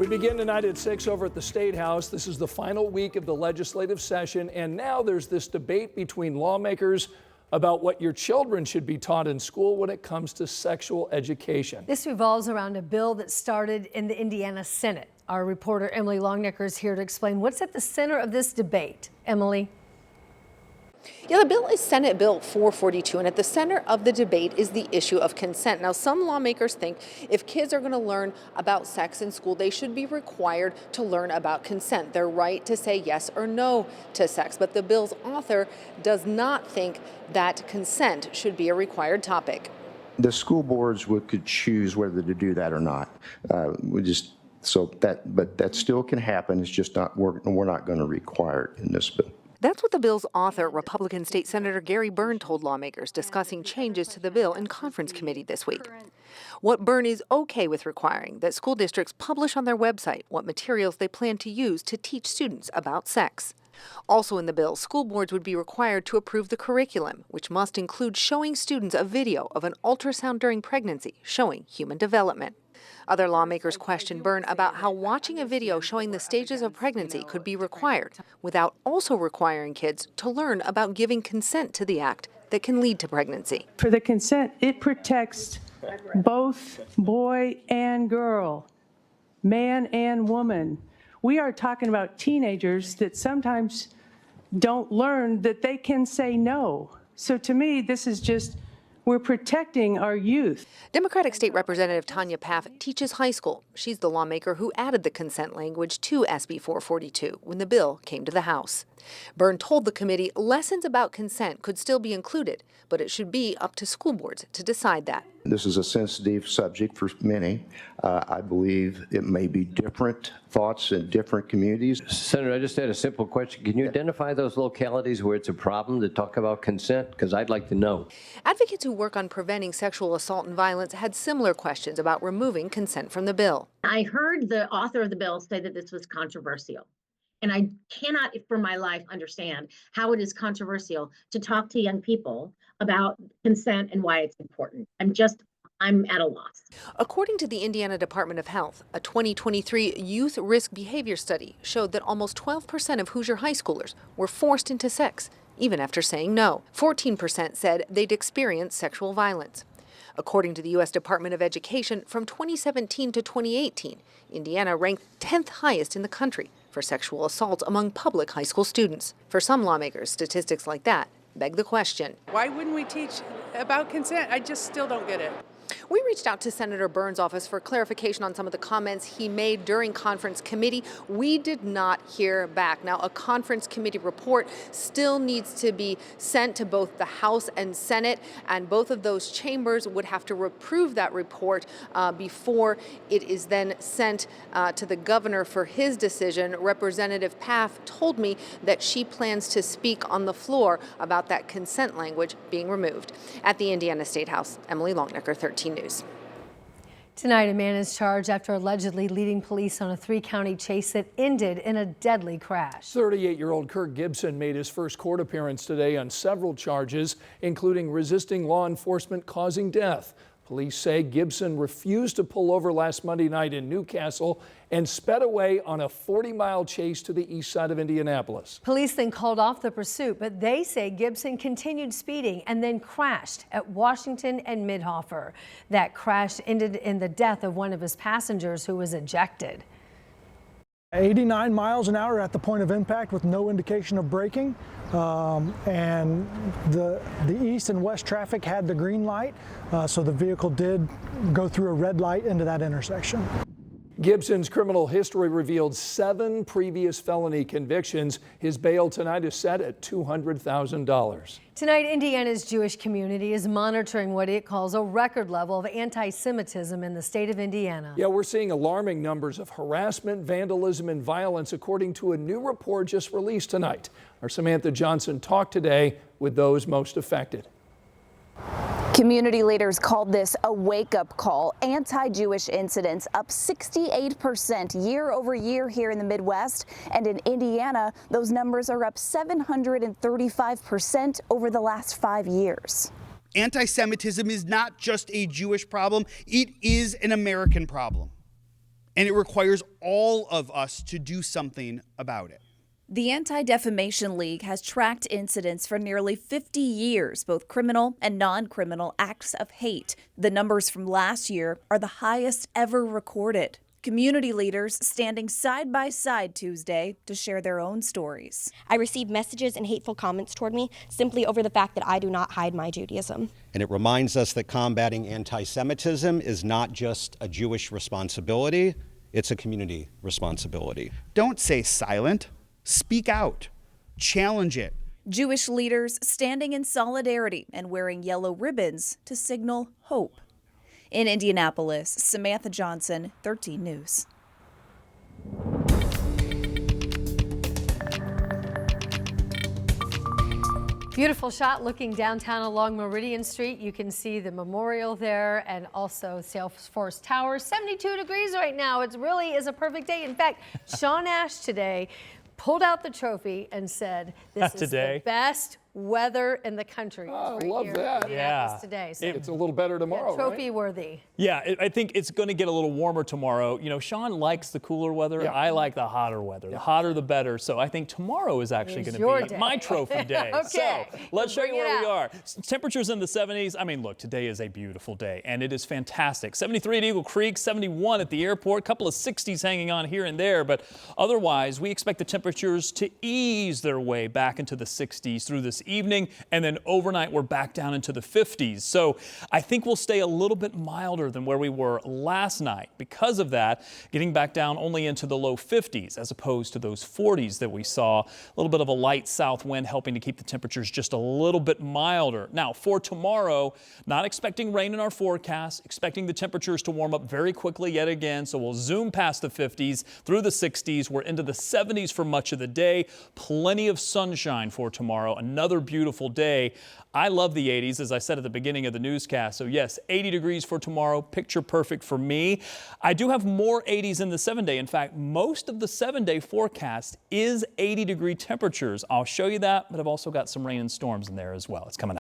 We begin tonight at 6 over at the State House. This is the final week of the legislative session, and now there's this debate between lawmakers about what your children should be taught in school when it comes to sexual education. This revolves around a bill that started in the Indiana Senate. Our reporter Emily Longnecker is here to explain what's at the center of this debate. Emily. Yeah, the bill is Senate Bill 442, and at the center of the debate is the issue of consent. Now, some lawmakers think if kids are going to learn about sex in school, they should be required to learn about consent, their right to say yes or no to sex. But the bill's author does not think that consent should be a required topic. The school boards could choose whether to do that or not. But that still can happen. It's just not, we're not going to require it in this bill. That's what the bill's author, Republican State Senator Gary Byrne, told lawmakers discussing changes to the bill in conference committee this week. What Byrne is okay with requiring that school districts publish on their website what materials they plan to use to teach students about sex. Also in the bill, school boards would be required to approve the curriculum, which must include showing students a video of an ultrasound during pregnancy showing human development. Other lawmakers questioned Byrne about how watching a video showing the stages of pregnancy could be required without also requiring kids to learn about giving consent to the act that can lead to pregnancy. For the consent, it protects both boy and girl, man and woman. We are talking about teenagers that sometimes don't learn that they can say no. So to me, this is just, we're protecting our youth. Democratic State Representative Tanya Paff teaches high school. She's the lawmaker who added the consent language to SB 442 when the bill came to the House. Byrne told the committee lessons about consent could still be included, but it should be up to school boards to decide that. This is a sensitive subject for many. I believe it may be different thoughts in different communities. Senator, I just had a simple question. Can you identify those localities where it's a problem to talk about consent? Because I'd like to know. Advocates who work on preventing sexual assault and violence had similar questions about removing consent from the bill. I heard the author of the bill say that this was controversial. And I cannot, for my life, understand how it is controversial to talk to young people about consent and why it's important. I'm at a loss. According to the Indiana Department of Health, a 2023 youth risk behavior study showed that almost 12% of Hoosier high schoolers were forced into sex, even after saying no. 14% said they'd experienced sexual violence. According to the U.S. Department of Education, from 2017 to 2018, Indiana ranked 10th highest in the country for sexual assaults among public high school students. For some lawmakers, statistics like that beg the question. Why wouldn't we teach about consent? I just still don't get it. We reached out to Senator Byrne's office for clarification on some of the comments he made during conference committee. We did not hear back. Now, a conference committee report still needs to be sent to both the House and Senate, and both of those chambers would have to approve that report before it is then sent to the governor for his decision. Representative Paff told me that she plans to speak on the floor about that consent language being removed. At the Indiana State House, Emily Longnecker, 13 News. Tonight, a man is charged after allegedly leading police on a 3-county chase that ended in a deadly crash. 38-year-old Kirk Gibson made his first court appearance today on several charges, including resisting law enforcement causing death. Police say Gibson refused to pull over last Monday night in Newcastle and sped away on a 40-mile chase to the east side of Indianapolis. Police then called off the pursuit, but they say Gibson continued speeding and then crashed at Washington and Midhofer. That crash ended in the death of one of his passengers who was ejected. 89 miles an hour at the point of impact with no indication of braking. And the east and west traffic had the green light, so the vehicle did go through a red light into that intersection. Gibson's criminal history revealed 7 previous felony convictions. His bail tonight is set at $200,000. Tonight, Indiana's Jewish community is monitoring what it calls a record level of anti-Semitism in the state of Indiana. Yeah, we're seeing alarming numbers of harassment, vandalism, and violence, according to a new report just released tonight. Our Samantha Johnson talked today with those most affected. Community leaders called this a wake-up call. Anti-Jewish incidents up 68% year over year here in the Midwest. And in Indiana, those numbers are up 735% over the last 5 years. Anti-Semitism is not just a Jewish problem, it is an American problem. and it requires all of us to do something about it. The Anti-Defamation League has tracked incidents for nearly 50 years, both criminal and non-criminal acts of hate. The numbers from last year are the highest ever recorded. Community leaders standing side by side Tuesday to share their own stories. I received messages and hateful comments toward me simply over the fact that I do not hide my Judaism. And it reminds us that combating anti-Semitism is not just a Jewish responsibility, it's a community responsibility. Don't stay silent. Speak out. Challenge it. Jewish leaders standing in solidarity and wearing yellow ribbons to signal hope. In Indianapolis, Samantha Johnson, 13 News. Beautiful shot looking downtown along Meridian Street. You can see the memorial there and also Salesforce Tower. 72 degrees right now. It really is a perfect day. In fact, Sean Ash today pulled out the trophy and said, this is the best weather in the country. Oh, right love here that. in Indianapolis today. So It's a little better tomorrow, trophy right? worthy. Yeah, I think it's going to get a little warmer tomorrow. You know, Sean likes the cooler weather. Yeah. I like the hotter weather. The hotter, the better. So I think tomorrow is actually It's going your to be day. my trophy day. Okay. So let's show you Bring it where we out. are. Temperatures in the 70s. I mean, look, today is a beautiful day, and it is fantastic. 73 at Eagle Creek, 71 at the airport, a couple of 60s hanging on here and there, but otherwise, we expect the temperatures to ease their way back into the 60s through this evening, and then overnight we're back down into the 50s. So I think we'll stay a little bit milder than where we were last night. Because of that, getting back down only into the low 50s as opposed to those 40s that we saw. A little bit of a light south wind helping to keep the temperatures just a little bit milder. Now for tomorrow, not expecting rain in our forecast, expecting the temperatures to warm up very quickly yet again. So we'll zoom past the 50s through the 60s. We're into the 70s for much of the day. Plenty of sunshine for tomorrow. Another beautiful day. I love the 80s, as I said at the beginning of the newscast. So yes, 80 degrees for tomorrow, picture perfect for me. I do have more 80s in the 7-day. In fact, most of the 7-day forecast is 80-degree temperatures. I'll show you that, but I've also got some rain and storms in there as well. It's coming up.